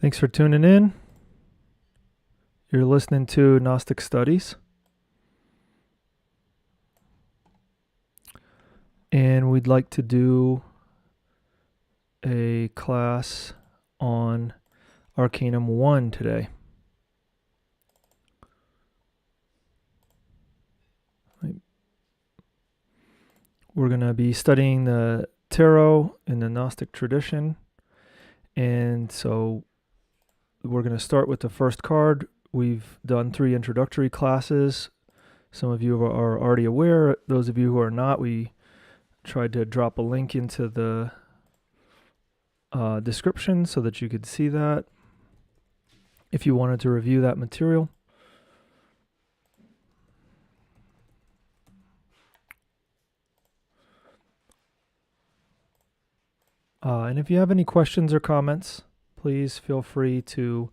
Thanks for tuning in. You're listening to Gnostic Studies. And we'd like to do a class on Arcanum 1 today. We're going to be studying the tarot in the Gnostic tradition. And so we're going to start with the first card. We've done 3 introductory classes. Some of you are already aware. Those of you who are not, we tried to drop a link into the description so that you could see that if you wanted to review that material. And if you have any questions or comments, please feel free to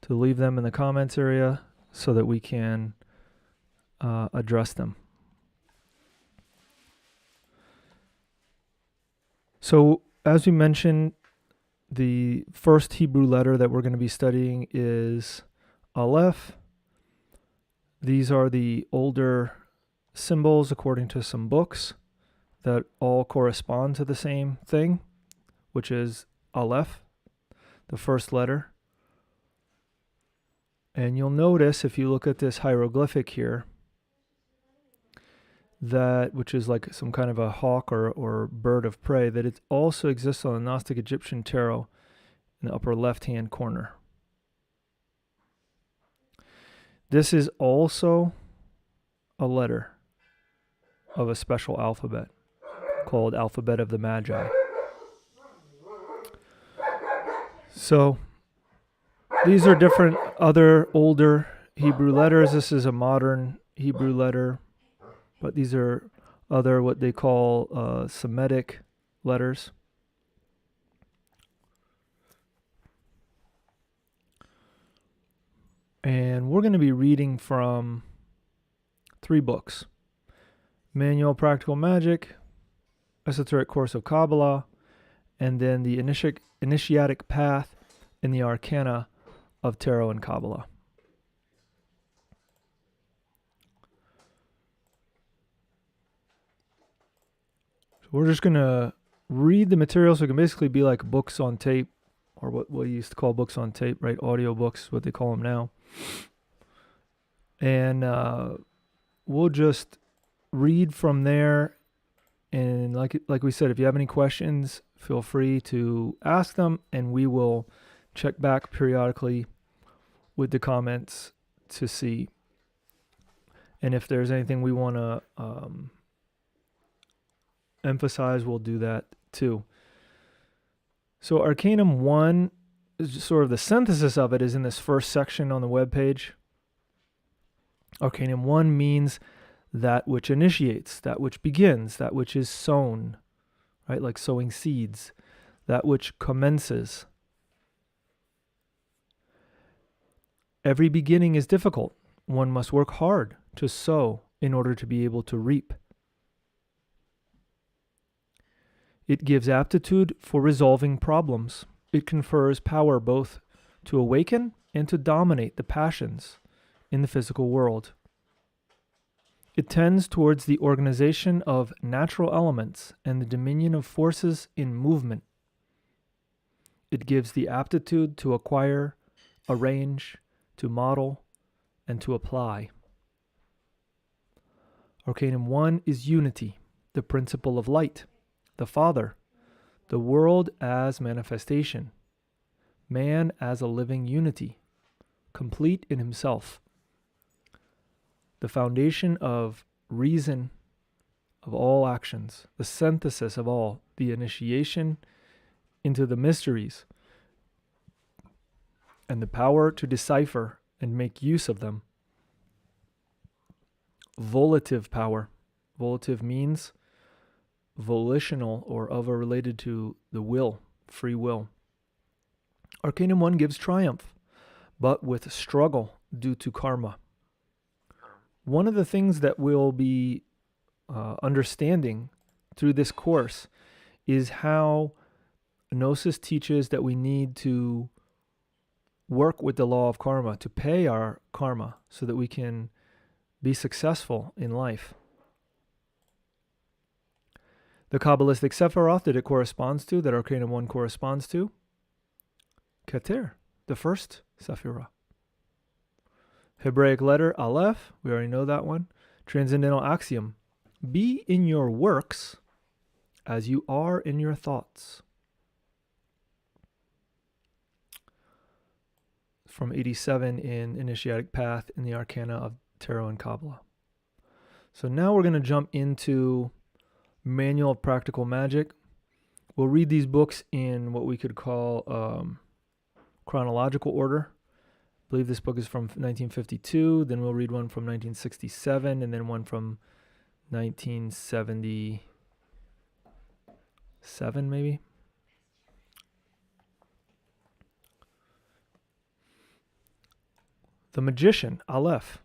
leave them in the comments area so that we can address them. So, as we mentioned, the first Hebrew letter that we're going to be studying is Aleph. These are the older symbols according to some books that all correspond to the same thing, which is Aleph, the first letter. And you'll notice if you look at this hieroglyphic here, that which is like some kind of a hawk or bird of prey, that it also exists on the Gnostic Egyptian tarot in the upper left-hand corner. This is also a letter of a special alphabet called Alphabet of the Magi. So these are different other older Hebrew letters. This is a modern Hebrew letter, but these are other what they call Semitic letters. And we're going to be reading from 3 books: Manual of Practical Magic, Esoteric Course of Kabbalah, and then the Initiatic Path and the Arcana of Tarot and Kabbalah. So we're just going to read the material, so it can basically be like books on tape, or what we used to call books on tape, right? Audio books, what they call them now. And we'll just read from there. And like we said, if you have any questions, feel free to ask them, and we will check back periodically with the comments to see. And if there's anything we want to emphasize, we'll do that too. So Arcanum 1, is just sort of the synthesis of it, is in this first section on the webpage. Arcanum 1 means that which initiates, that which begins, that which is sown, right? Like sowing seeds, that which commences. Every beginning is difficult. One must work hard to sow in order to be able to reap. It gives aptitude for resolving problems. It confers power both to awaken and to dominate the passions in the physical world. It tends towards the organization of natural elements and the dominion of forces in movement. It gives the aptitude to acquire, arrange, to model, and to apply. Arcanum 1 is unity, the principle of light, the Father, the world as manifestation, man as a living unity, complete in himself, the foundation of reason of all actions, the synthesis of all, the initiation into the mysteries, and the power to decipher and make use of them. Volitive power. Volitive means volitional or of or related to the will, free will. Arcanum 1 gives triumph, but with struggle due to karma. One of the things that we'll be understanding through this course is how Gnosis teaches that we need to work with the law of karma to pay our karma so that we can be successful in life. The Kabbalistic Sephiroth that it corresponds to, that Arcanum 1 corresponds to, Keter, the first Sephirah. Hebraic letter Aleph, we already know that one. Transcendental axiom, be in your works as you are in your thoughts. From 87 in Initiatic Path in the Arcana of Tarot and Kabbalah. So now we're going to jump into Manual of Practical Magic. We'll read these books in what we could call chronological order. I believe this book is from 1952. Then we'll read one from 1967, and then one from 1977, maybe. The Magician, Aleph.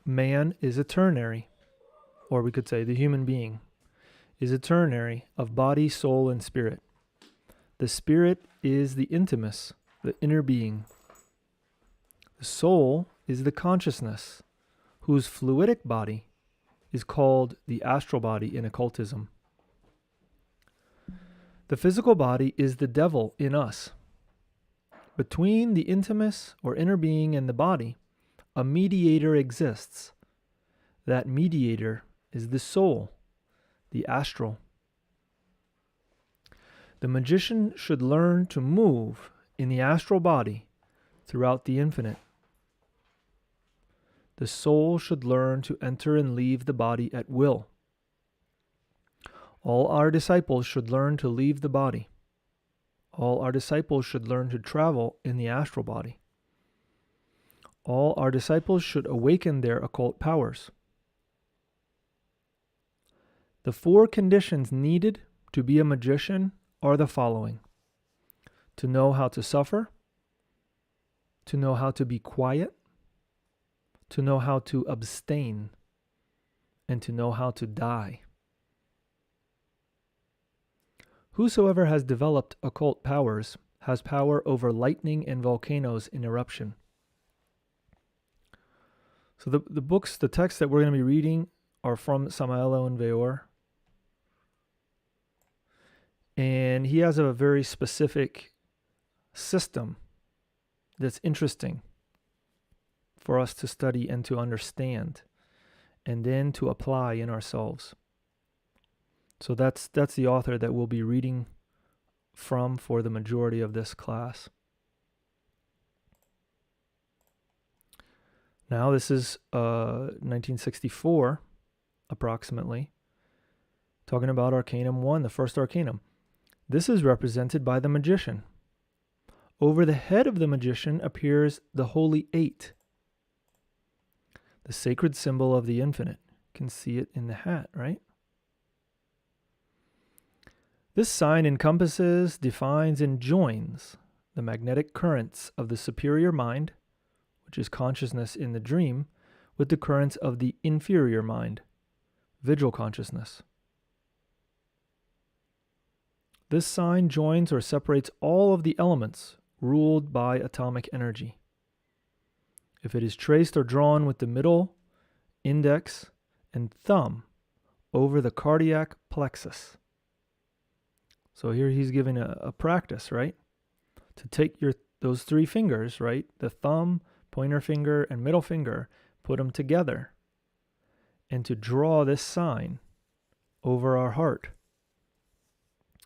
Man is a ternary, or we could say the human being is a ternary of body, soul, and spirit. The spirit is the intimus, the inner being. The soul is the consciousness, whose fluidic body is called the astral body in occultism. The physical body is the devil in us. Between the intimus or inner being and the body, a mediator exists. That mediator is the soul, the astral. The magician should learn to move in the astral body throughout the infinite. The soul should learn to enter and leave the body at will. All our disciples should learn to leave the body. All our disciples should learn to travel in the astral body. All our disciples should awaken their occult powers. The 4 conditions needed to be a magician are the following: to know how to suffer, to know how to be quiet, to know how to abstain, and to know how to die. Whosoever has developed occult powers has power over lightning and volcanoes in eruption. So the books, the texts that we're going to be reading are from Samael Aun Weor. And he has a very specific system that's interesting for us to study and to understand, and then to apply in ourselves. So that's the author that we'll be reading from for the majority of this class. Now this is 1964, approximately, talking about Arcanum 1, the First Arcanum. This is represented by the magician. Over the head of the magician appears the Holy Eight, the sacred symbol of the infinite. You can see it in the hat, right? This sign encompasses, defines, and joins the magnetic currents of the superior mind, which is consciousness in the dream, with the currents of the inferior mind, vigil consciousness. This sign joins or separates all of the elements ruled by atomic energy. If it is traced or drawn with the middle, index, and thumb over the cardiac plexus. So here he's giving a practice, right? To take those 3 fingers, right? The thumb, pointer finger, and middle finger, put them together, and to draw this sign over our heart.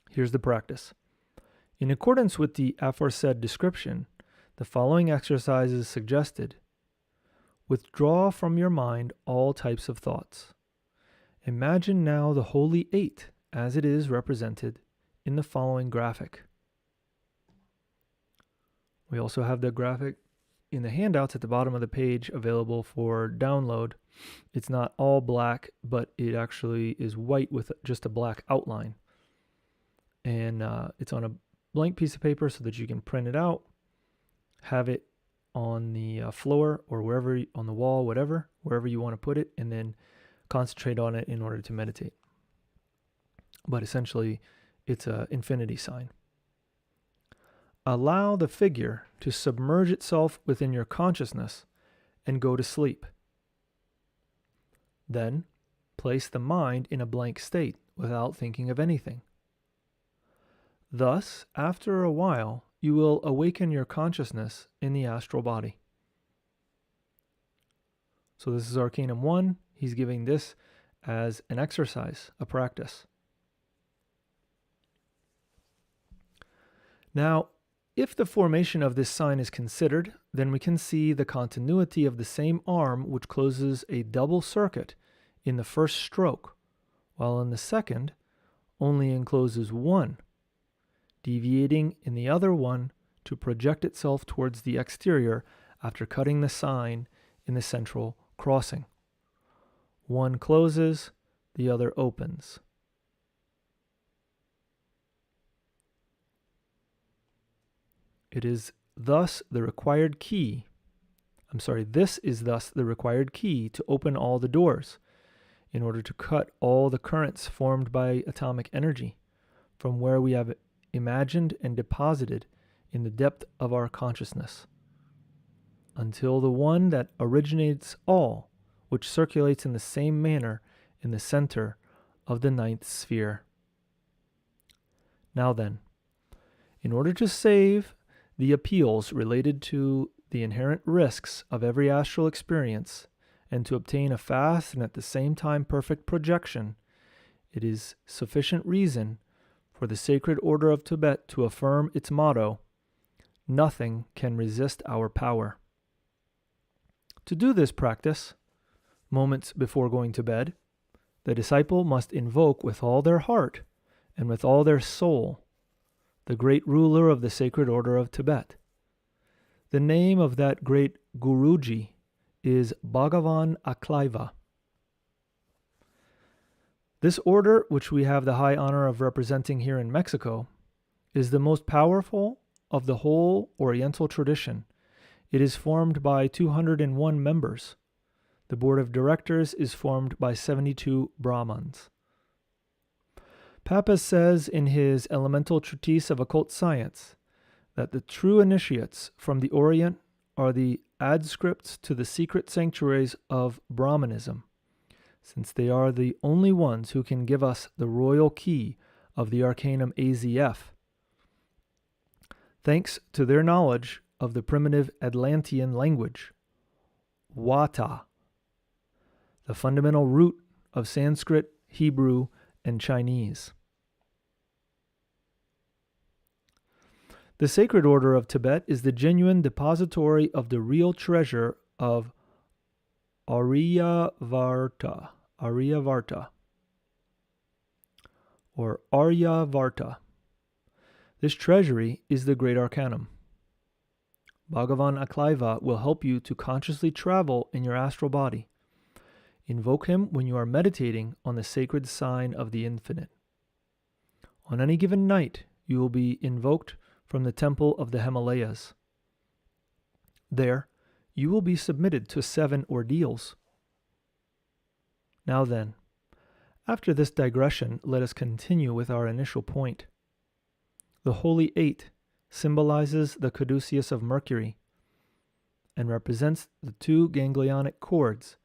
Here's the practice. In accordance with the aforesaid description, the following exercise is suggested. Withdraw from your mind all types of thoughts. Imagine now the Holy Eight as it is represented in the following graphic. We also have the graphic in the handouts at the bottom of the page available for download. It's not all black, but it actually is white with just a black outline. And it's on a blank piece of paper so that you can print it out, have it on the floor or wherever, on the wall, wherever you want to put it, and then concentrate on it in order to meditate. But essentially, it's an infinity sign. allow the figure to submerge itself within your consciousness and go to sleep. Then, place the mind in a blank state without thinking of anything. Thus, after a while, you will awaken your consciousness in the astral body. So this is Arcanum 1. He's giving this as an exercise, a practice. Now, if the formation of this sign is considered, then we can see the continuity of the same arm which closes a double circuit in the first stroke, while in the second only encloses one, deviating in the other one to project itself towards the exterior after cutting the sign in the central crossing. One closes, the other opens. It is thus the required key. This is thus the required key to open all the doors in order to cut all the currents formed by atomic energy from where we have imagined and deposited in the depth of our consciousness, until the one that originates all, which circulates in the same manner in the center of the ninth sphere. Now then, in order to save the appeals related to the inherent risks of every astral experience, and to obtain a fast and at the same time perfect projection, it is sufficient reason for the Sacred Order of Tibet to affirm its motto, "Nothing can resist our power." To do this practice, moments before going to bed, the disciple must invoke with all their heart and with all their soul the great ruler of the Sacred Order of Tibet. The name of that great Guruji is Bhagavan Aklaiva. This order, which we have the high honor of representing here in Mexico, is the most powerful of the whole Oriental tradition. It is formed by 201 members. The board of directors is formed by 72 Brahmans. Pappus says in his Elemental Treatise of Occult Science that the true initiates from the Orient are the adscripts to the secret sanctuaries of Brahmanism, since they are the only ones who can give us the royal key of the Arcanum AZF, thanks to their knowledge of the primitive Atlantean language, Wata, the fundamental root of Sanskrit, Hebrew, and Chinese. The Sacred Order of Tibet is the genuine depository of the real treasure of Aryavarta, or Aryavarta. This treasury is the Great Arcanum. Bhagavan Aklaiva will help you to consciously travel in your astral body. Invoke him when you are meditating on the sacred sign of the infinite. On any given night, you will be invoked from the temple of the Himalayas. There, you will be submitted to 7 ordeals. Now then, after this digression, let us continue with our initial point. The Holy Eight symbolizes the caduceus of Mercury and represents the 2 ganglionic cords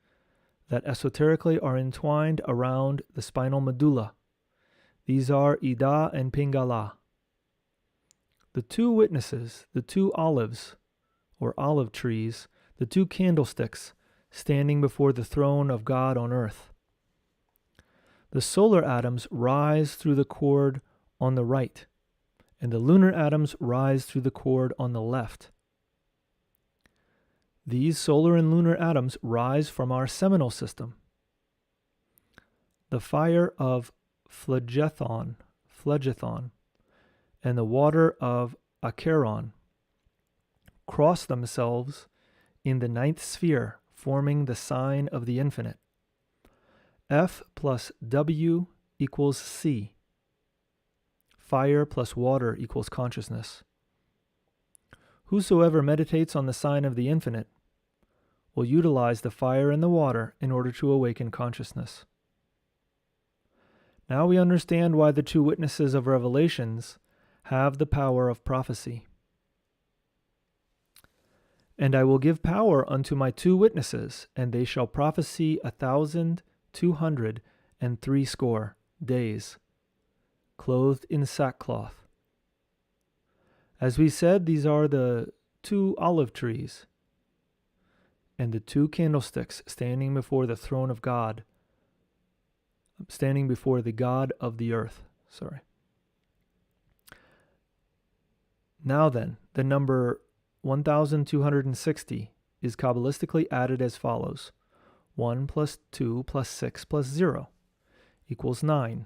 that esoterically are entwined around the spinal medulla. These are Ida and Pingala. The 2 witnesses, the 2 olives, or olive trees, the 2 candlesticks standing before the throne of God on earth. The solar atoms rise through the cord on the right, and the lunar atoms rise through the cord on the left. These solar and lunar atoms rise from our seminal system. The fire of Phlegethon, and the water of Acheron cross themselves in the 9th sphere, forming the sign of the infinite. F plus W equals C. Fire plus water equals consciousness. Whosoever meditates on the sign of the infinite will utilize the fire and the water in order to awaken consciousness. Now we understand why the 2 witnesses of revelations have the power of prophecy. And I will give power unto my 2 witnesses, and they shall prophesy 1,260 days, clothed in sackcloth. As we said, these are the 2 olive trees and the 2 candlesticks standing before the throne of God, standing before the God of the earth. Now then, the number 1,260 is Kabbalistically added as follows: 1 plus 2 plus 6 plus 0 equals 9.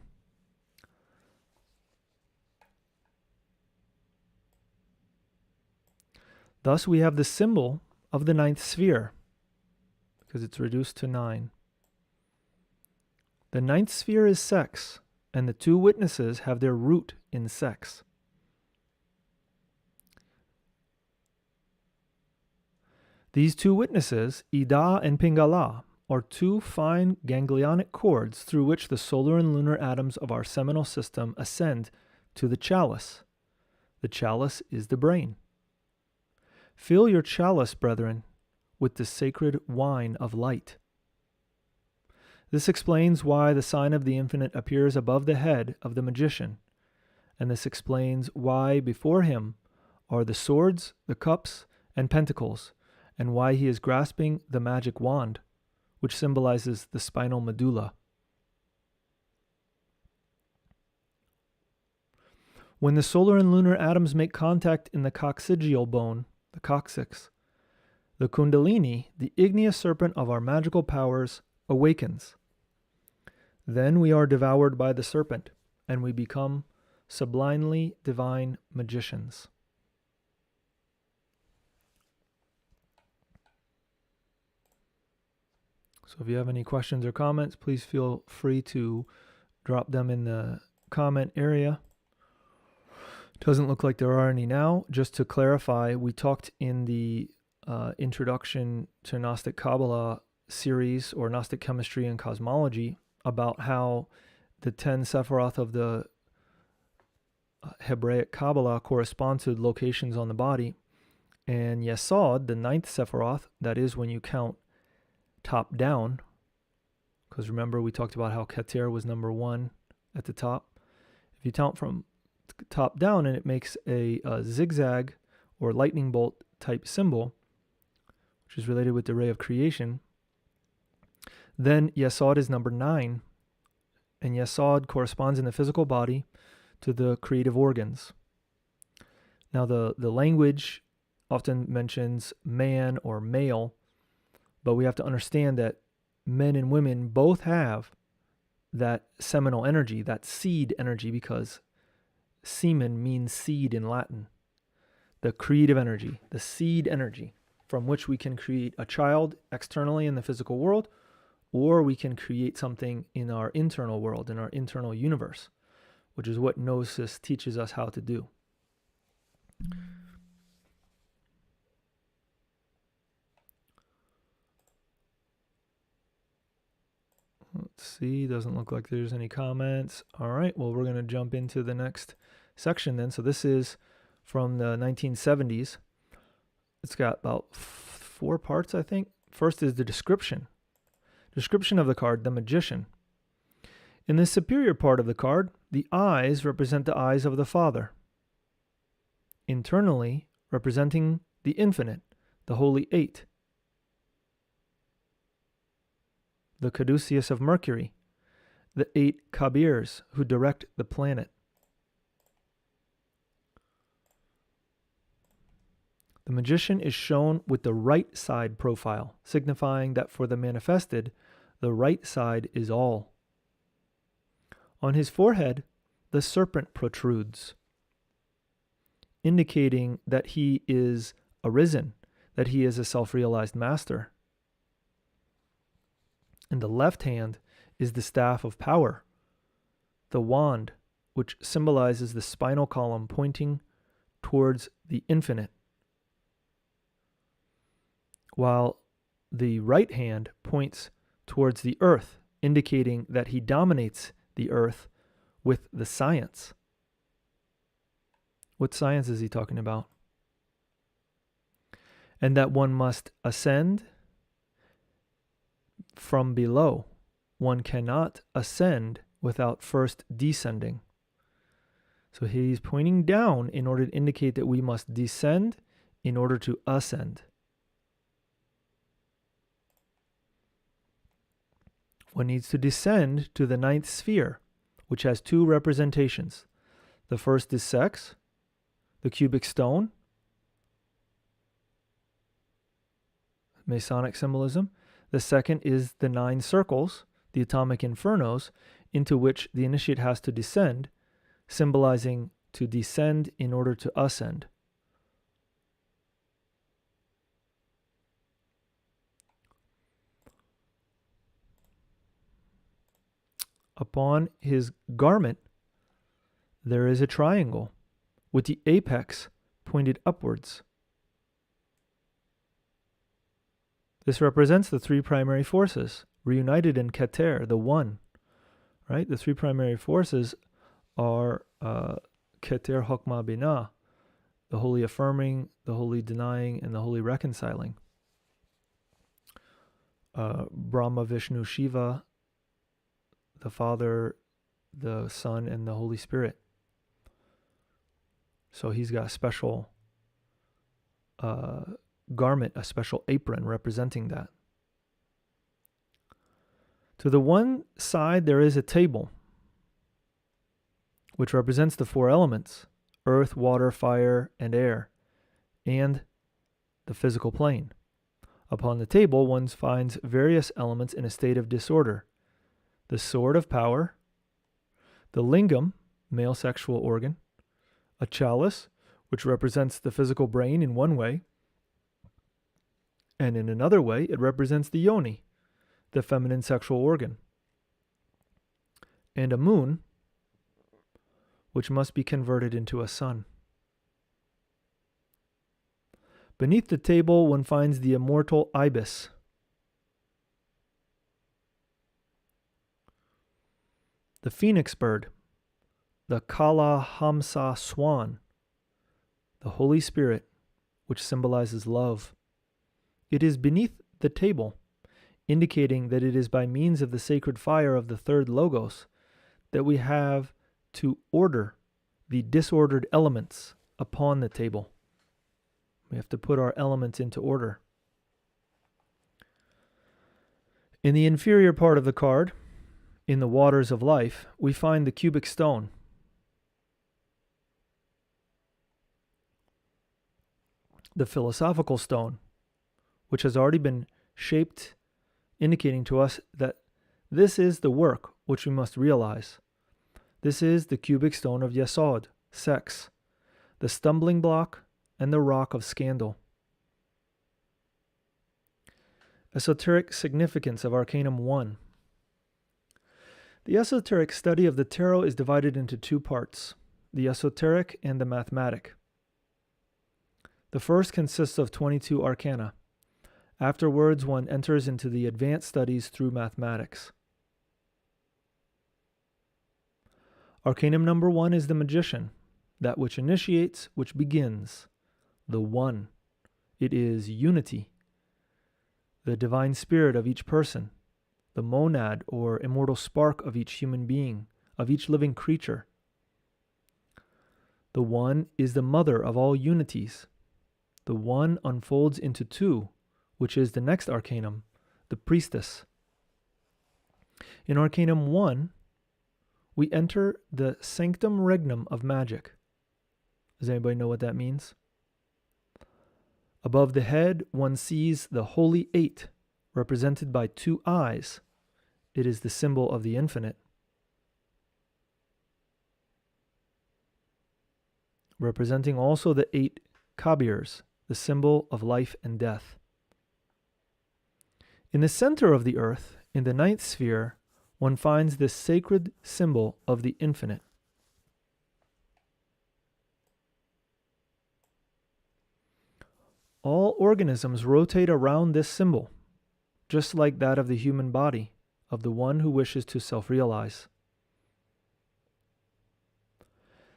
Thus we have the symbol of the 9th sphere, because it's reduced to 9. The 9th sphere is sex, and the 2 witnesses have their root in sex. These 2 witnesses, Ida and Pingala, are 2 fine ganglionic cords through which the solar and lunar atoms of our seminal system ascend to the chalice. The chalice is the brain. Fill your chalice, brethren, with the sacred wine of light. This explains why the sign of the infinite appears above the head of the magician, and this explains why before him are the swords, the cups, and pentacles, and why he is grasping the magic wand, which symbolizes the spinal medulla. When the solar and lunar atoms make contact in the coccygeal bone, the coccyx, the kundalini, the igneous serpent of our magical powers, awakens. Then we are devoured by the serpent, and we become sublimely divine magicians. So if you have any questions or comments, please feel free to drop them in the comment area. Doesn't look like there are any now. Just to clarify, we talked in the Introduction to Gnostic Kabbalah series, or Gnostic Chemistry and Cosmology, about how the 10 Sephiroth of the Hebraic Kabbalah correspond to locations on the body. And Yesod, the 9th Sephiroth, that is when you count top down, because remember we talked about how Keter was number 1 at the top. If you count from top down, and it makes a zigzag or lightning bolt type symbol, which is related with the ray of creation, then Yesod is number 9, and Yesod corresponds in the physical body to the creative organs. Now the language often mentions man or male, but we have to understand that men and women both have that seminal energy, that seed energy, because semen means seed in Latin. The creative energy, the seed energy, from which we can create a child externally in the physical world, or we can create something in our internal world, in our internal universe, which is what Gnosis teaches us how to do. Let's see, doesn't look like there's any comments. All right, well, we're going to jump into the next section then. So this is from the 1970s. It's got about 4 parts, I think. First is the description. Description of the card, the Magician. In the superior part of the card, the eyes represent the eyes of the Father. Internally, representing the infinite, the Holy Eight. The caduceus of Mercury, the 8 Kabirs who direct the planet. The magician is shown with the right side profile, signifying that for the manifested, the right side is all. On his forehead, the serpent protrudes, indicating that he is arisen, that he is a self-realized master. In the left hand is the staff of power, the wand, which symbolizes the spinal column pointing towards the infinite, while the right hand points towards the earth, indicating that he dominates the earth with the science. What science is he talking about? and that one must ascend from below. One cannot ascend without first descending. So he's pointing down in order to indicate that we must descend in order to ascend. One needs to descend to the ninth sphere, which has two representations. The first is sex, the cubic stone, Masonic symbolism. The second is the 9 circles, the atomic infernos, into which the initiate has to descend, symbolizing to descend in order to ascend. Upon his garment, there is a triangle with the apex pointed upwards. This represents the 3 primary forces, reunited in Keter, the one. Right? The 3 primary forces are Keter, Chokmah, Binah, the holy affirming, the holy denying, and the holy reconciling. Brahma, Vishnu, Shiva, the Father, the Son, and the Holy Spirit. So he's got a special garment, a special apron representing that. To the one side, there is a table, which represents the 4 elements: earth, water, fire, and air, and the physical plane. Upon the table, one finds various elements in a state of disorder: the sword of power, the lingam, male sexual organ, a chalice, which represents the physical brain in one way, and in another way, it represents the yoni, the feminine sexual organ, and a moon, which must be converted into a sun. Beneath the table, one finds the immortal ibis, the phoenix bird, the Kala Hamsa swan, the Holy Spirit, which symbolizes love. It is beneath the table, indicating that it is by means of the sacred fire of the 3rd Logos that we have to order the disordered elements upon the table. We have to put our elements into order. In the inferior part of the card, in the waters of life, we find the cubic stone. The philosophical stone, which has already been shaped, indicating to us that this is the work which we must realize. This is the cubic stone of Yesod, sex, the stumbling block and the rock of scandal. Esoteric significance of Arcanum 1. The esoteric study of the tarot is divided into 2 parts, the esoteric and the mathematic. The first consists of 22 arcana. Afterwards, one enters into the advanced studies through mathematics. Arcanum number 1 is the magician, that which initiates, which begins, the one. It is unity, the divine spirit of each person, the monad or immortal spark of each human being, of each living creature. The one is the mother of all unities. The one unfolds into 2, which is the next arcanum, the priestess. In Arcanum 1, we enter the sanctum regnum of magic. Does anybody know what that means? Above the head, one sees the Holy 8, represented by 2 eyes. It is the symbol of the infinite. Representing also the 8 Kabirs, the symbol of life and death. In the center of the earth, in the 9th sphere, one finds this sacred symbol of the infinite. All organisms rotate around this symbol, just like that of the human body, of the one who wishes to self-realize.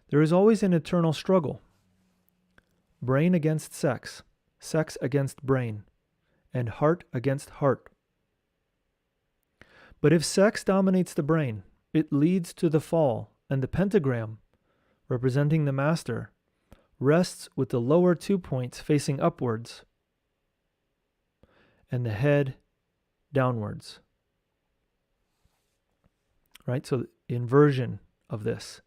There is always an eternal struggle. Brain against sex, sex against brain, and heart against heart. But if sex dominates the brain, it leads to the fall, and the pentagram, representing the master, rests with the lower 2 points facing upwards and the head downwards. Right? So inversion of this.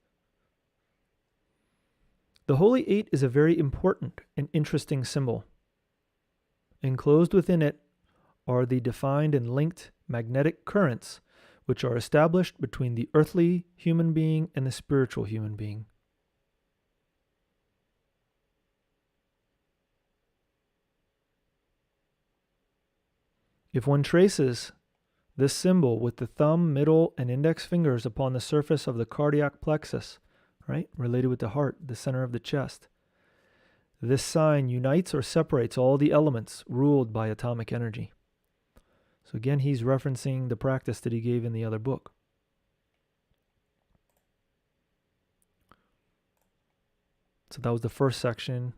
The Holy Eight is a very important and interesting symbol. Enclosed within it are the defined and linked magnetic currents which are established between the earthly human being and the spiritual human being. If one traces this symbol with the thumb, middle, and index fingers upon the surface of the cardiac plexus, right, related with the heart, the center of the chest, this sign unites or separates all the elements ruled by atomic energy. So again, he's referencing the practice that he gave in the other book. So that was the first section,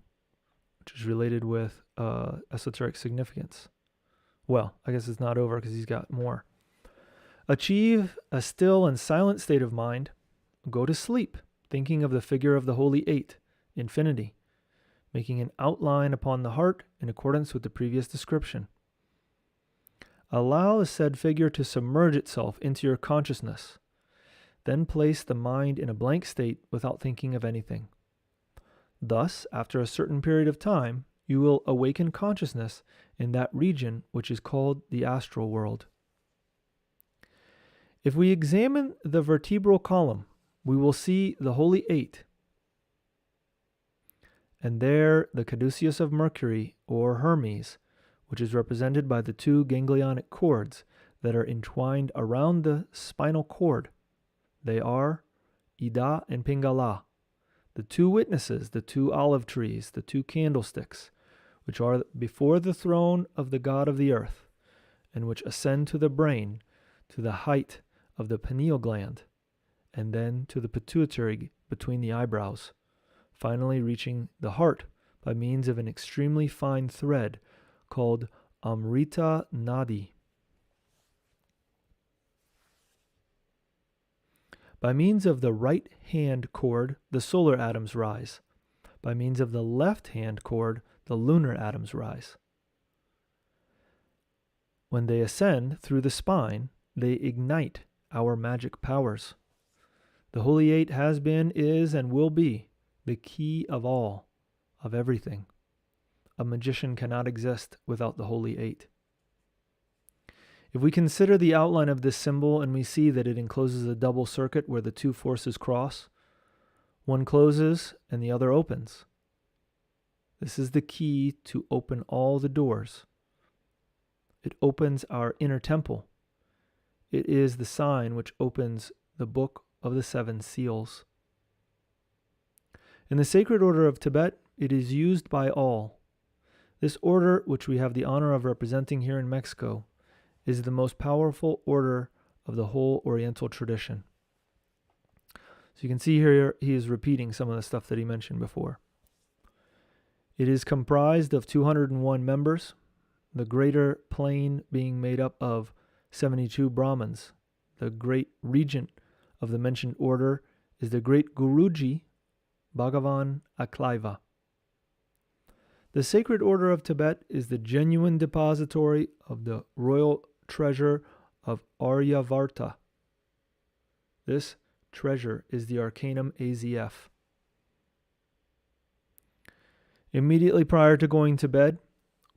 which is related with esoteric significance. Well, I guess it's not over because he's got more. Achieve a still and silent state of mind. Go to sleep, thinking of the figure of the Holy Eight, infinity, making an outline upon the heart in accordance with the previous description. Allow the said figure to submerge itself into your consciousness. Then place the mind in a blank state without thinking of anything. Thus, after a certain period of time, you will awaken consciousness in that region which is called the astral world. If we examine the vertebral column, we will see the Holy Eight, and there the caduceus of Mercury, or Hermes, which is represented by the 2 ganglionic cords that are entwined around the spinal cord. They are Ida and Pingala, the 2 witnesses, the 2 olive trees, the 2 candlesticks, which are before the throne of the God of the earth, and which ascend to the brain, to the height of the pineal gland, and then to the pituitary between the eyebrows, finally reaching the heart by means of an extremely fine thread called Amrita Nadi. By means of the right hand cord, the solar atoms rise. By means of the left hand cord, the lunar atoms rise. When they ascend through the spine, they ignite our magic powers. The Holy Eight has been, is, and will be the key of all, of everything. A magician cannot exist without the Holy Eight. If we consider the outline of this symbol and we see that it encloses a double circuit where the 2 forces cross, one closes and the other opens. This is the key to open all the doors. It opens our inner temple. It is the sign which opens the book of the 7 seals. In the Sacred Order of Tibet, it is used by all. This order, which we have the honor of representing here in Mexico, is the most powerful order of the whole Oriental tradition. So you can see here he is repeating some of the stuff that he mentioned before. It is comprised of 201 members, the greater plane being made up of 72 Brahmins. The great regent of the mentioned order is the great Guruji, Bhagavan Aklaiva. The Sacred Order of Tibet is the genuine depository of the royal treasure of Aryavarta. This treasure is the Arcanum AZF. Immediately prior to going to bed,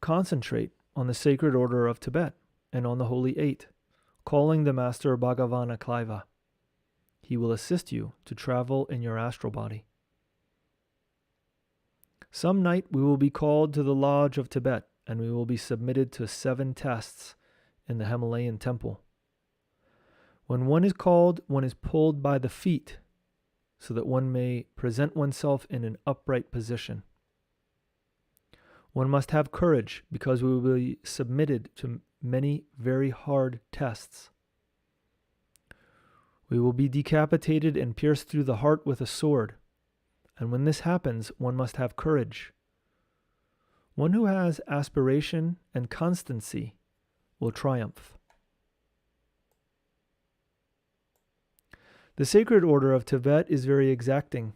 concentrate on the Sacred Order of Tibet and on the Holy Eight, calling the Master Bhagavan Aklaiva. He will assist you to travel in your astral body. Some night we will be called to the Lodge of Tibet, and we will be submitted to 7 tests in the Himalayan temple. When one is called, one is pulled by the feet, so that one may present oneself in an upright position. One must have courage, because we will be submitted to many very hard tests. We will be decapitated and pierced through the heart with a sword. And when this happens, one must have courage. One who has aspiration and constancy will triumph. The Sacred Order of Tibet is very exacting.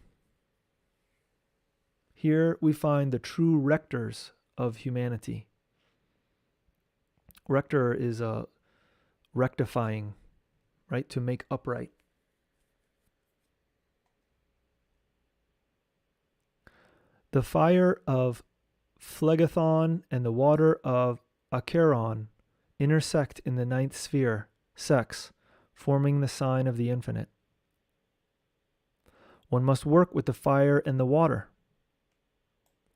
Here we find the true rectors of humanity. Rector is a rectifying, right? To make upright. The fire of Phlegethon and the water of Acheron intersect in the ninth sphere, sex, forming the sign of the infinite. One must work with the fire and the water.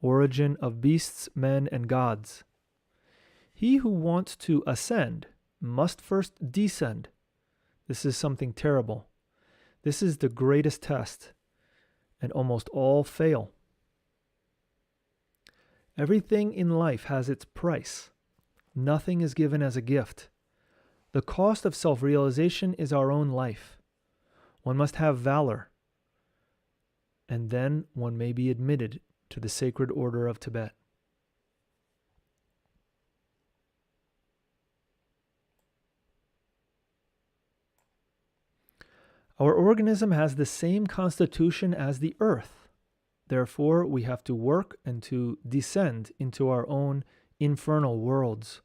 Origin of beasts, men, and gods. He who wants to ascend must first descend. This is something terrible. This is the greatest test, and almost all fail. Everything in life has its price. Nothing is given as a gift. The cost of self-realization is our own life. One must have valor, and then one may be admitted to the Sacred Order of Tibet. Our organism has the same constitution as the earth. Therefore, we have to work and to descend into our own infernal worlds.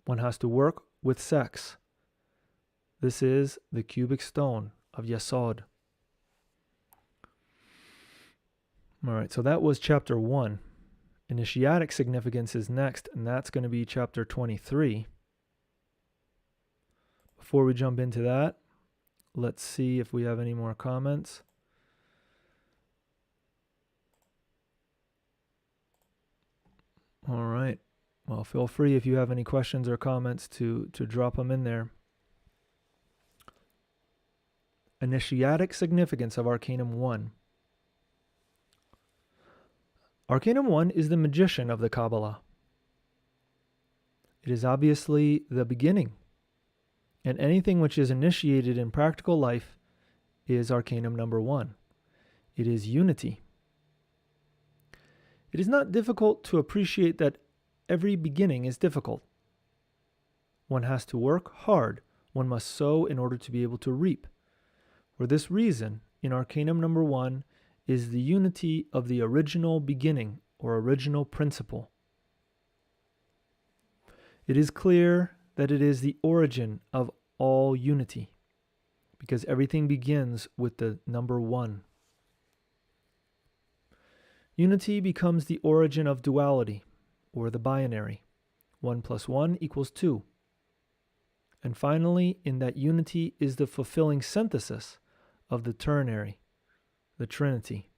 One has to work with sex. This is the cubic stone of Yesod. All right, so that was chapter 1. Initiatic significance is next, and that's going to be chapter 23. Before we jump into that, let's see if we have any more comments. All right. Well, feel free if you have any questions or comments to drop them in there. Initiatic significance of Arcanum 1. Arcanum 1 is the magician of the Kabbalah. It is obviously the beginning, and anything which is initiated in practical life is Arcanum number 1. It is unity. It is not difficult to appreciate that every beginning is difficult. One has to work hard. One must sow in order to be able to reap. For this reason, in Arcanum number 1 is the unity of the original beginning or original principle. It is clear that it is the origin of all unity, because everything begins with the number 1. Unity becomes the origin of duality, or the binary. 1 plus 1 equals 2. And finally, in that unity is the fulfilling synthesis of the ternary, the Trinity.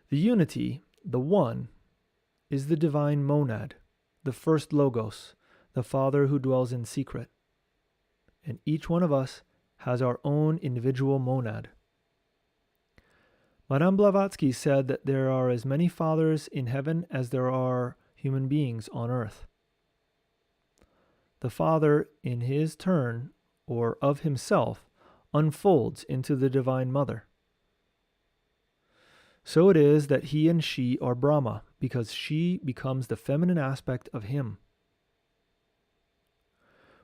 The unity, the one, is the divine monad, the first logos, the Father who dwells in secret. And each one of us has our own individual monad. Madame Blavatsky said that there are as many fathers in heaven as there are human beings on earth. The Father, in his turn, or of himself, unfolds into the Divine Mother. So it is that he and she are Brahma, because she becomes the feminine aspect of him.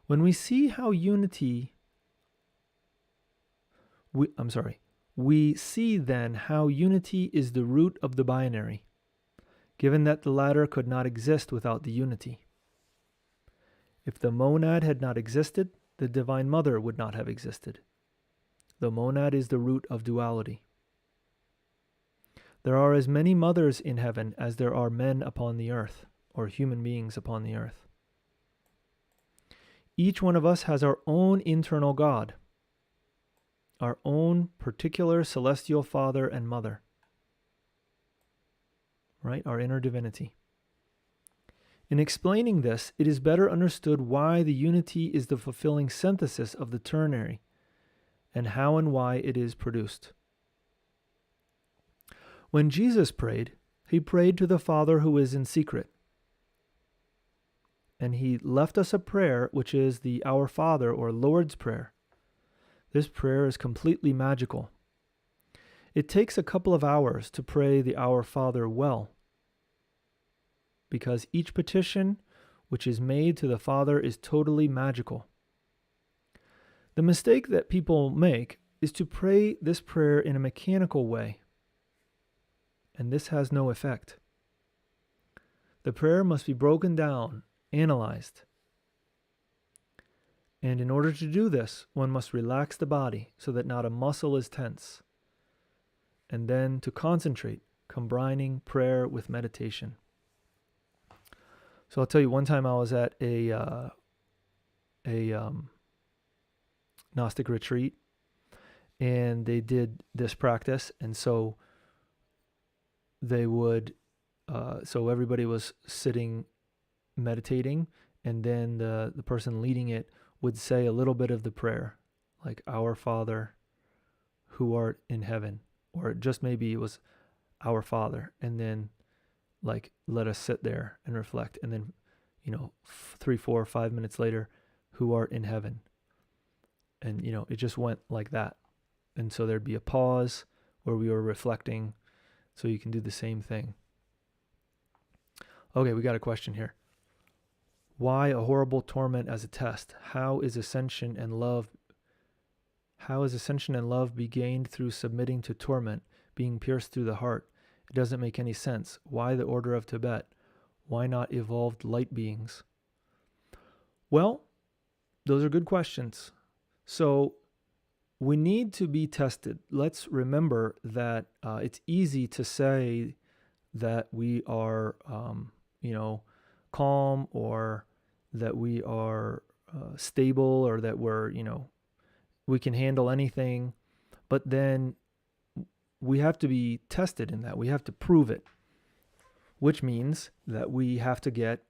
When we see how we see then how unity is the root of the binary, given that the latter could not exist without the unity. If the monad had not existed, the Divine Mother would not have existed. The monad is the root of duality. There are as many mothers in heaven as there are men upon the earth, or human beings upon the earth. Each one of us has our own internal God, our own particular celestial Father and Mother, right? Our inner divinity. In explaining this, it is better understood why the unity is the fulfilling synthesis of the ternary, and how and why it is produced. When Jesus prayed, he prayed to the Father who is in secret. And he left us a prayer which is the Our Father or Lord's Prayer. This prayer is completely magical. It takes a couple of hours to pray the Our Father well, because each petition which is made to the Father is totally magical. The mistake that people make is to pray this prayer in a mechanical way, and this has no effect. The prayer must be broken down, analyzed. And in order to do this, one must relax the body so that not a muscle is tense. And then to concentrate, combining prayer with meditation. So I'll tell you, one time I was at a Gnostic retreat, and they did this practice, and so they would, so everybody was sitting meditating, and then the person leading it would say a little bit of the prayer, like Our Father who art in heaven, or just maybe it was Our Father, and then like let us sit there and reflect, and then 3, 4, 5 minutes later, who art in heaven, and it just went like that. And so there'd be a pause where we were reflecting, so you can do the same thing. Okay, we got a question here. Why a horrible torment as a test? How is ascension and love be gained through submitting to torment, being pierced through the heart? It doesn't make any sense. Why the order of Tibet? Why not evolved light beings? Well, those are good questions. So we need to be tested. Let's remember that it's easy to say that we are, calm, or that we are stable, or that we're, we can handle anything. But then we have to be tested in that. We have to prove it, which means that we have to get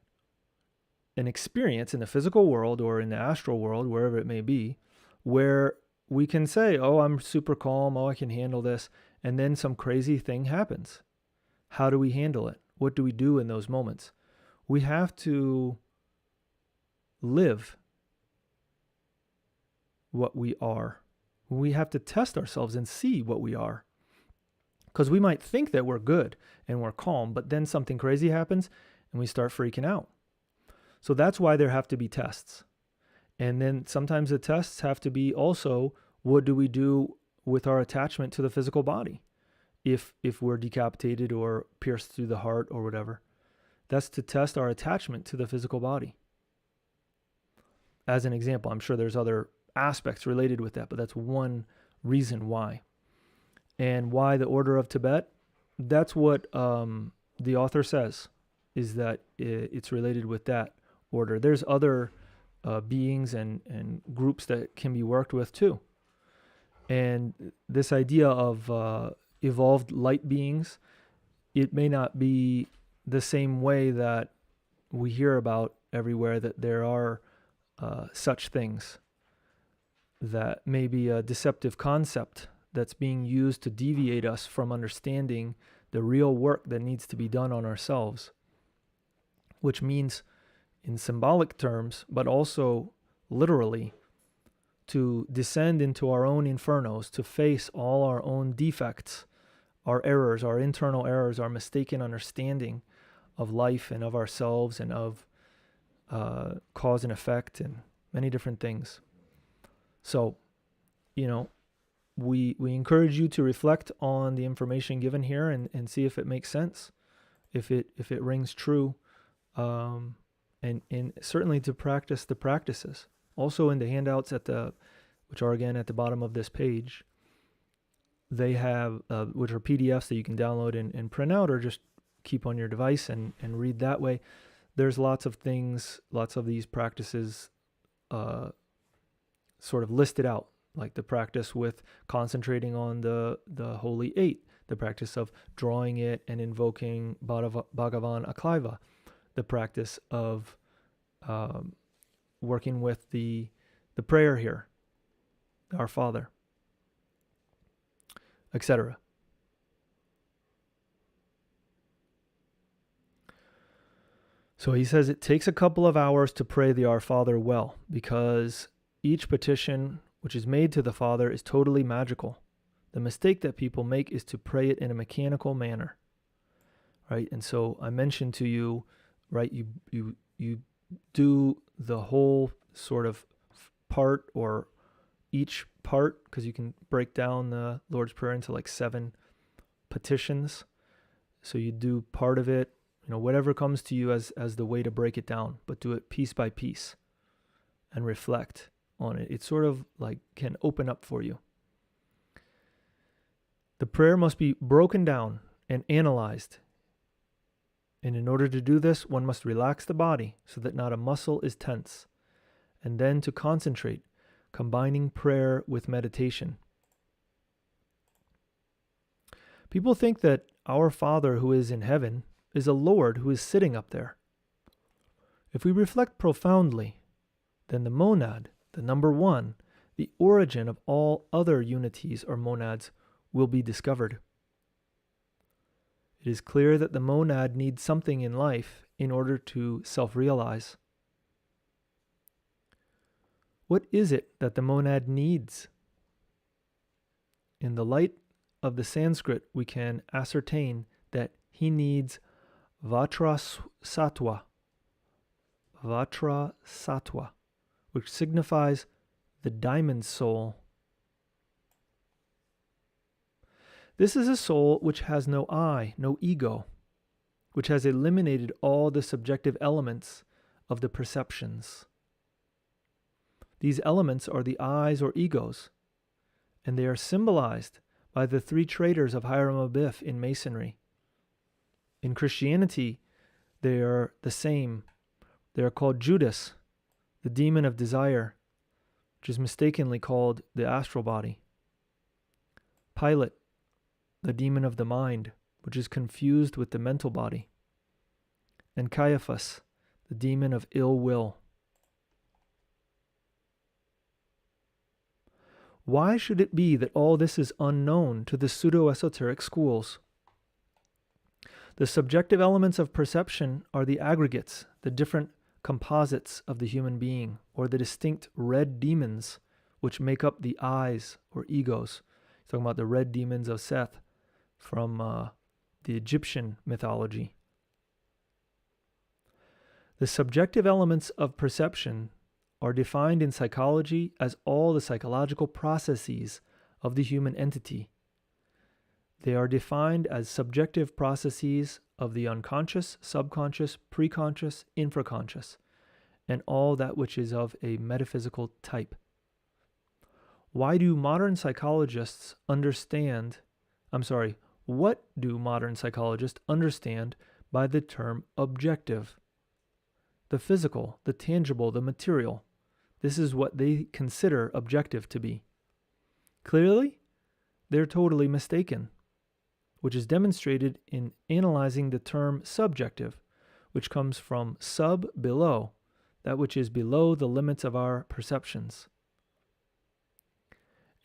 an experience in the physical world or in the astral world, wherever it may be, where we can say, oh, I'm super calm, oh, I can handle this, and then some crazy thing happens. How do we handle it? What do we do in those moments? We have to live what we are. We have to test ourselves and see what we are. Because we might think that we're good and we're calm, but then something crazy happens and we start freaking out. So that's why there have to be tests. And then sometimes the tests have to be also, what do we do with our attachment to the physical body? If we're decapitated or pierced through the heart or whatever. That's to test our attachment to the physical body. As an example, I'm sure there's other aspects related with that, but that's one reason why. And why the order of Tibet? That's what the author says, is that it's related with that order. There's other beings and groups that can be worked with too. And this idea of evolved light beings, it may not be the same way that we hear about everywhere, that there are such things. That may be a deceptive concept that's being used to deviate us from understanding the real work that needs to be done on ourselves, which means in symbolic terms, but also literally, to descend into our own infernos, to face all our own defects, our errors, our internal errors, our mistaken understanding of life and of ourselves and of cause and effect and many different things. So, we encourage you to reflect on the information given here and see if it makes sense, if it rings true, and certainly to practice the practices. Also in the handouts which are again at the bottom of this page, they have, which are PDFs that you can download and print out or just keep on your device and read that way. There's lots of things, lots of these practices sort of listed out, like the practice with concentrating on the Holy Eight, the practice of drawing it and invoking Bhagavan Aklaiva, the practice of working with the prayer here, Our Father, etc. So he says it takes a couple of hours to pray the Our Father well, because each petition which is made to the Father is totally magical. The mistake that people make is to pray it in a mechanical manner, right? And so I mentioned to you, right, you do the whole sort of part or each part, because you can break down the Lord's Prayer into like 7 petitions. So you do part of it, whatever comes to you as the way to break it down, but do it piece by piece and reflect on it. It sort of like can open up for you. The prayer must be broken down and analyzed. And in order to do this, one must relax the body so that not a muscle is tense, and then to concentrate, combining prayer with meditation. People think that our Father who is in heaven is a Lord who is sitting up there. If we reflect profoundly, then the monad, the number one, the origin of all other unities or monads, will be discovered. It is clear that the monad needs something in life in order to self-realize. What is it that the monad needs? In the light of the Sanskrit, we can ascertain that he needs Vajrasattva, which signifies the diamond soul. This is a soul which has no I, no ego, which has eliminated all the subjective elements of the perceptions. These elements are the I's or egos, and they are symbolized by the 3 traders of Hiram Abiff in Masonry. In Christianity, they are the same. They are called Judas, the demon of desire, which is mistakenly called the astral body. Pilate, the demon of the mind, which is confused with the mental body. And Caiaphas, the demon of ill will. Why should it be that all this is unknown to the pseudo-esoteric schools? The subjective elements of perception are the aggregates, the different composites of the human being, or the distinct red demons which make up the I's or egos. He's talking about the red demons of Seth from the Egyptian mythology. The subjective elements of perception are defined in psychology as all the psychological processes of the human entity. They are defined as subjective processes of the unconscious, subconscious, preconscious, infraconscious, and all that which is of a metaphysical type. What do modern psychologists understand by the term objective? The physical, the tangible, the material. This is what they consider objective to be. Clearly, they're totally mistaken, which is demonstrated in analyzing the term subjective, which comes from sub, below, that which is below the limits of our perceptions.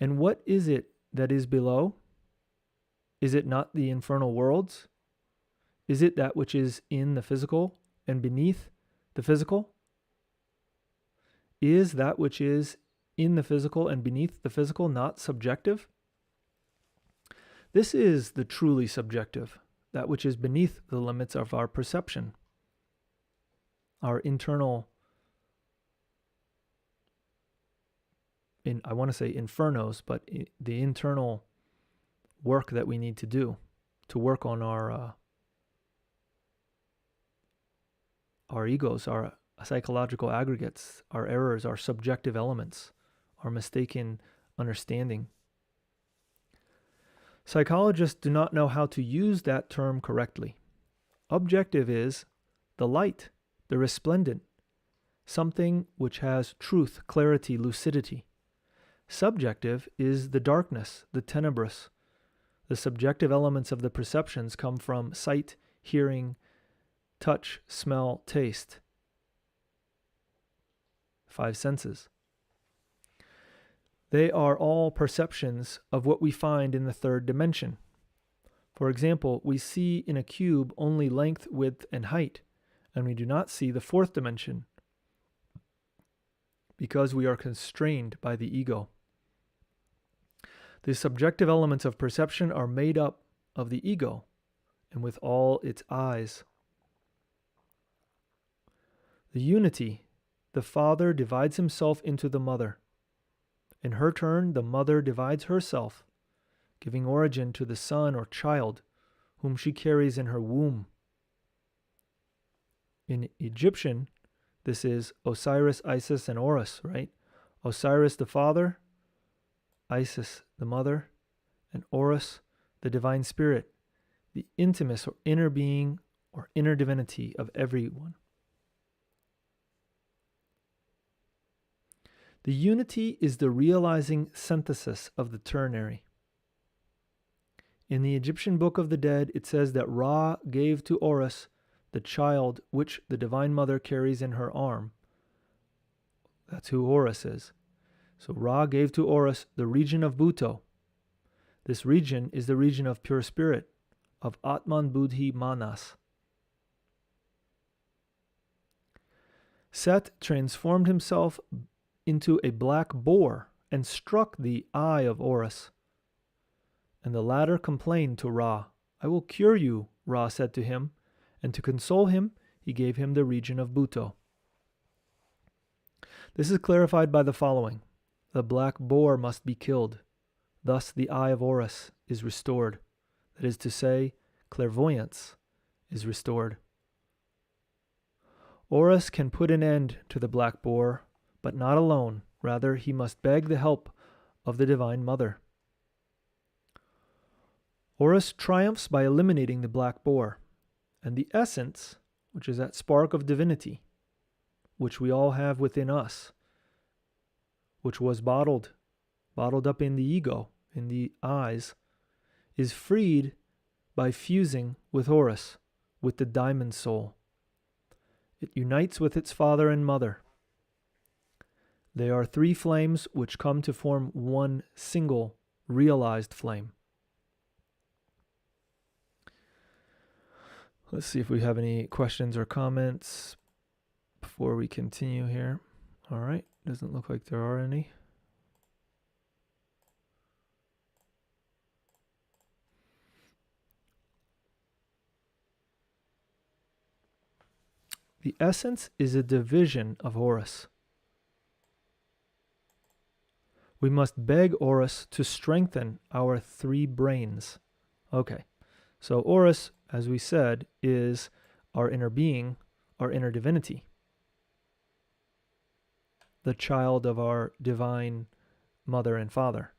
And what is it that is below? Is it not the infernal worlds? Is it that which is in the physical and beneath the physical? Is that which is in the physical and beneath the physical not subjective? This is the truly subjective, that which is beneath the limits of our perception, our internal, I want to say infernos, but the internal work that we need to do to work on our egos, our psychological aggregates, our errors, our subjective elements, our mistaken understanding. Psychologists do not know how to use that term correctly. Objective is the light, the resplendent, something which has truth, clarity, lucidity. Subjective is the darkness, the tenebrous. The subjective elements of the perceptions come from sight, hearing, touch, smell, taste. 5 senses. They are all perceptions of what we find in the 3rd dimension. For example, we see in a cube only length, width, and height, and we do not see the 4th dimension because we are constrained by the ego. The subjective elements of perception are made up of the ego and with all its eyes. The unity, the father divides himself into the mother. In her turn, the mother divides herself, giving origin to the son or child whom she carries in her womb. In Egyptian, this is Osiris, Isis, and Horus, right? Osiris, the father, Isis, the mother, and Horus, the divine spirit, the intimus or inner being or inner divinity of everyone. The unity is the realizing synthesis of the ternary. In the Egyptian Book of the Dead, it says that Ra gave to Horus the child which the Divine Mother carries in her arm. That's who Horus is. So Ra gave to Horus the region of Bhuto. This region is the region of pure spirit, of Atman Buddhi Manas. Set transformed himself into a black boar and struck the eye of Horus. And the latter complained to Ra. I will cure you, Ra said to him, and to console him, he gave him the region of Bhuto. This is clarified by the following. The black boar must be killed. Thus the eye of Horus is restored. That is to say, clairvoyance is restored. Horus can put an end to the black boar, but not alone. Rather, he must beg the help of the Divine Mother. Horus triumphs by eliminating the black boar, and the essence, which is that spark of divinity, which we all have within us, which was bottled up in the ego, in the eyes, is freed by fusing with Horus, with the diamond soul. It unites with its father and mother. They are three flames which come to form one single realized flame. Let's see if we have any questions or comments before we continue here. All right, doesn't look like there are any. The essence is a division of Horus. We must beg Horus to strengthen our three brains. Okay, so Horus, as we said, is our inner being, our inner divinity, the child of our divine mother and father.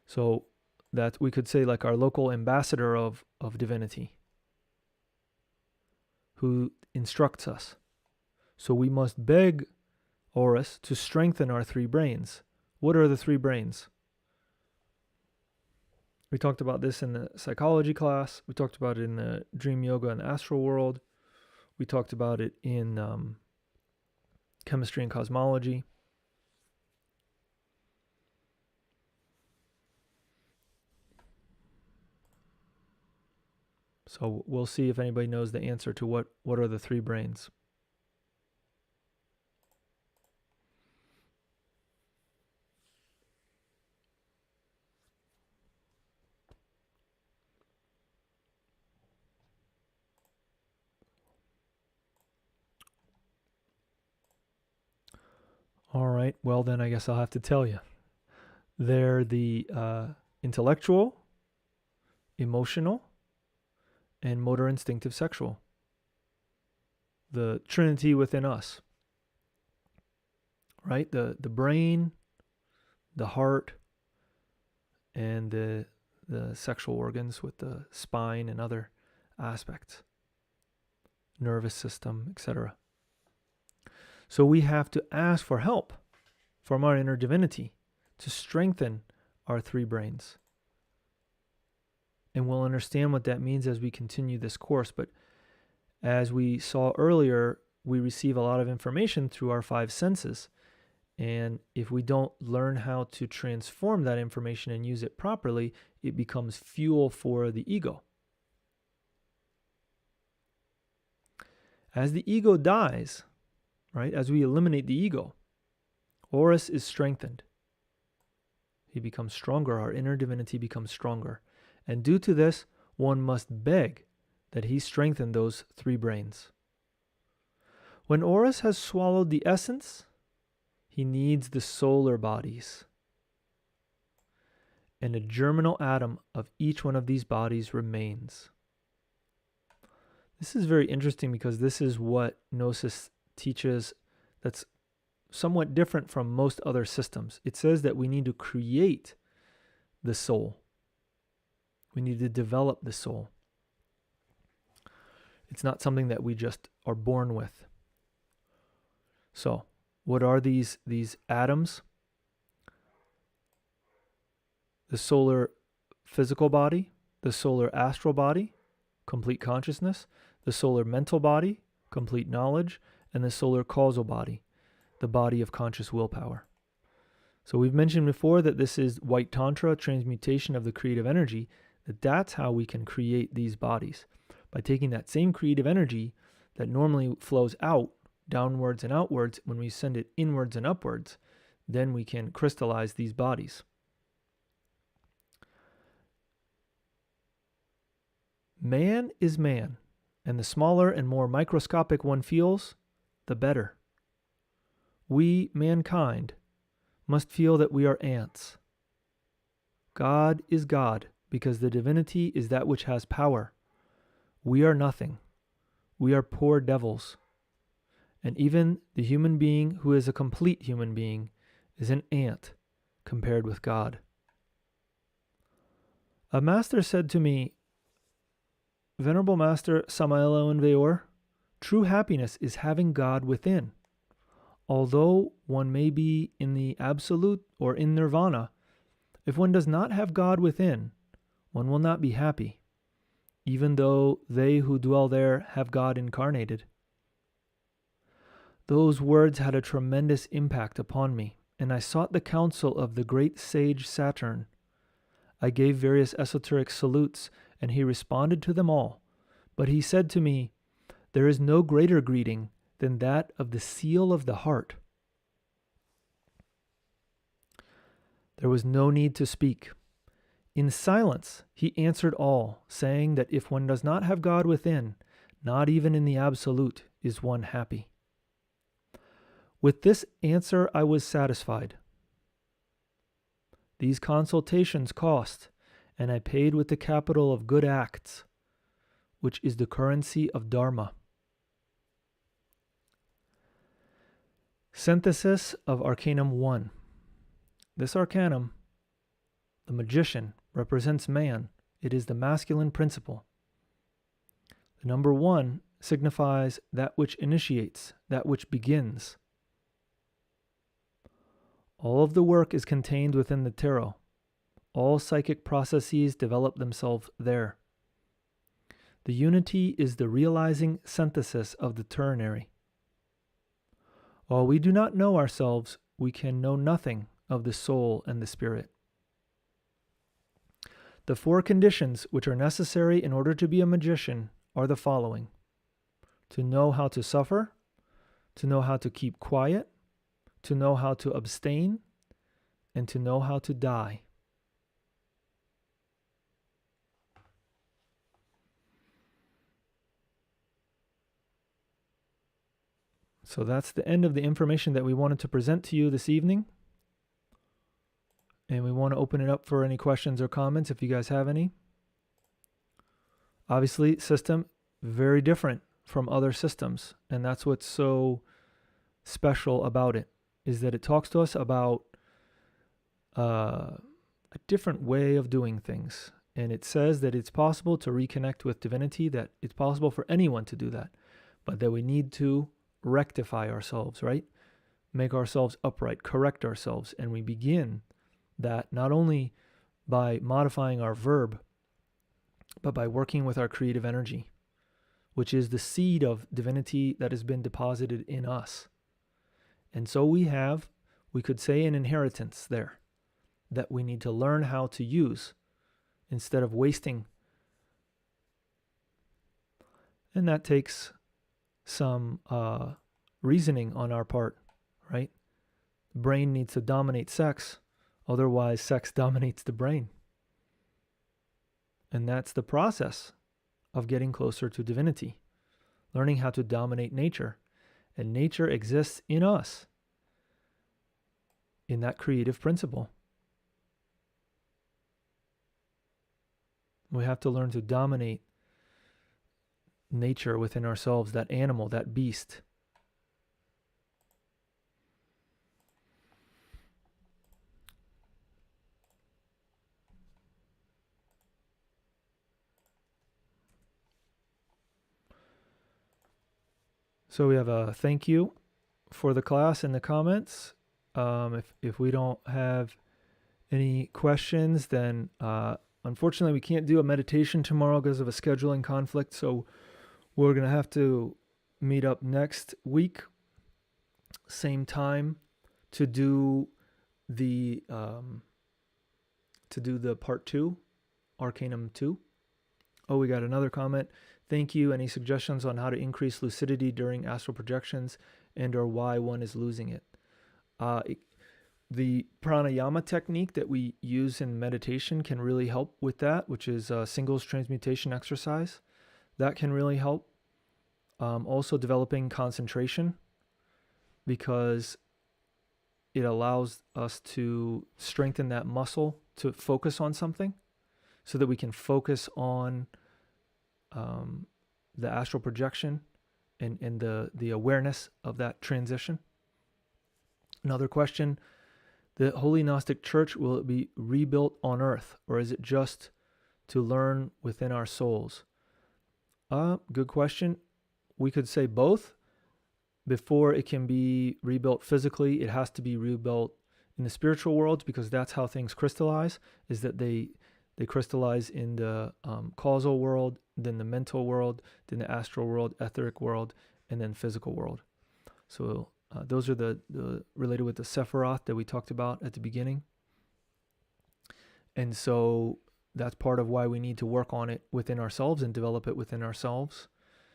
So that we could say like our local ambassador of divinity, who instructs us. So we must beg Horus to strengthen our three brains. What are the three brains? We talked about this in the psychology class. We talked about it in the dream yoga and astral world. We talked about it in chemistry and cosmology. So we'll see if anybody knows the answer to what are the three brains. All right, well then I guess I'll have to tell you. They're the intellectual, emotional, and motor instinctive sexual. The trinity within us. Right? The brain, the heart, and the sexual organs with the spine and other aspects. Nervous system, etc. So we have to ask for help from our inner divinity to strengthen our three brains. And we'll understand what that means as we continue this course. But as we saw earlier, we receive a lot of information through our five senses. And if we don't learn how to transform that information and use it properly, it becomes fuel for the ego. As the ego dies, right, as we eliminate the ego, Horus is strengthened. He becomes stronger. Our inner divinity becomes stronger. And due to this, one must beg that he strengthen those 3 brains. When Horus has swallowed the essence, he needs the solar bodies. And a germinal atom of each one of these bodies remains. This is very interesting because this is what Gnosis teaches that's somewhat different from most other systems. It says that we need to create the soul. We need to develop the soul. It's not something that we just are born with. So, what are these atoms? The solar physical body, the solar astral body, complete consciousness, the solar mental body, complete knowledge, and the solar causal body, the body of conscious willpower. So we've mentioned before that this is white tantra, transmutation of the creative energy, that's how we can create these bodies. By taking that same creative energy that normally flows out, downwards and outwards, when we send it inwards and upwards, then we can crystallize these bodies. Man is man, and the smaller and more microscopic one feels, the better. We, mankind, must feel that we are ants. God is God, because the divinity is that which has power. We are nothing. We are poor devils. And even the human being who is a complete human being is an ant compared with God. A master said to me, Venerable Master Samaelo and Veor, true happiness is having God within. Although one may be in the absolute or in nirvana, if one does not have God within, one will not be happy, even though they who dwell there have God incarnated. Those words had a tremendous impact upon me, and I sought the counsel of the great sage Saturn. I gave various esoteric salutes, and he responded to them all. But he said to me, there is no greater greeting than that of the seal of the heart. There was no need to speak. In silence, he answered all, saying that if one does not have God within, not even in the absolute, is one happy. With this answer, I was satisfied. These consultations cost, and I paid with the capital of good acts, which is the currency of Dharma. Synthesis of Arcanum 1. This Arcanum, the magician, represents man. It is the masculine principle. The number 1 signifies that which initiates, that which begins. All of the work is contained within the tarot. All psychic processes develop themselves there. The unity is the realizing synthesis of the ternary. While we do not know ourselves, we can know nothing of the soul and the spirit. The 4 conditions which are necessary in order to be a magician are the following: to know how to suffer, to know how to keep quiet, to know how to abstain, and to know how to die. So that's the end of the information that we wanted to present to you this evening. And we want to open it up for any questions or comments if you guys have any. Obviously, system, very different from other systems. And that's what's so special about it, is that it talks to us about a different way of doing things. And it says that it's possible to reconnect with divinity, that it's possible for anyone to do that, but that we need to rectify ourselves, right? Make ourselves upright, correct ourselves. And we begin that not only by modifying our verb, but by working with our creative energy, which is the seed of divinity that has been deposited in us. And so we could say, an inheritance there that we need to learn how to use instead of wasting. And that takes some reasoning on our part, right? The brain needs to dominate sex. Otherwise, sex dominates the brain. And that's the process of getting closer to divinity, learning how to dominate nature. And nature exists in us, in that creative principle. We have to learn to dominate nature within ourselves, that animal, that beast. So we have a thank you for the class in the comments. If we don't have any questions, then unfortunately we can't do a meditation tomorrow because of a scheduling conflict. So we're going to have to meet up next week, same time, to do the part 2, Arcanum 2. Oh, we got another comment. Thank you. Any suggestions on how to increase lucidity during astral projections and or why one is losing it? The pranayama technique that we use in meditation can really help with that, which is a singles transmutation exercise. That can really help. Also developing concentration, because it allows us to strengthen that muscle to focus on something so that we can focus on the astral projection and the awareness of that transition. Another question, the Holy Gnostic Church, will it be rebuilt on earth, or is it just to learn within our souls? Good question. We could say both. Before it can be rebuilt physically, it has to be rebuilt in the spiritual world, because that's how things crystallize, is that they crystallize in the causal world, then the mental world, then the astral world, etheric world, and then physical world. So those are the related with the Sephiroth that we talked about at the beginning. And so that's part of why we need to work on it within ourselves and develop it within ourselves,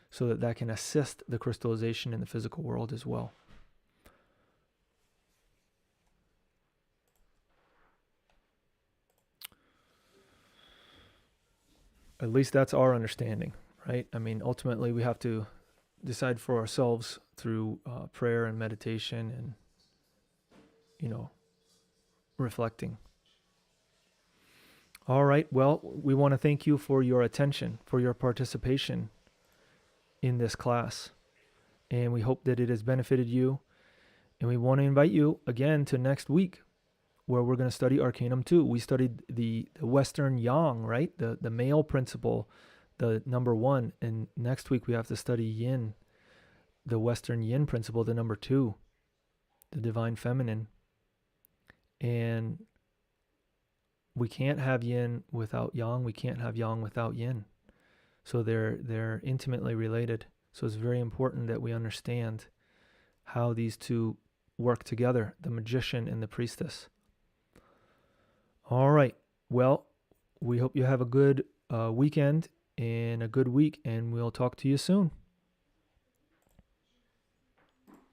so that that can assist the crystallization in the physical world as well. At least that's our understanding, right? I mean, ultimately we have to decide for ourselves through prayer and meditation and, reflecting. All right. Well, we want to thank you for your attention, for your participation in this class. And we hope that it has benefited you. And we want to invite you again to next week, where we're going to study Arcanum 2. We studied the Western Yang, right? The male principle, the number 1. And next week we have to study Yin, the Western Yin principle, the number 2, the divine feminine. And we can't have Yin without Yang. We can't have Yang without Yin. So they're intimately related. So it's very important that we understand how these two work together, the magician and the priestess. All right. Well, we hope you have a good weekend and a good week, and we'll talk to you soon.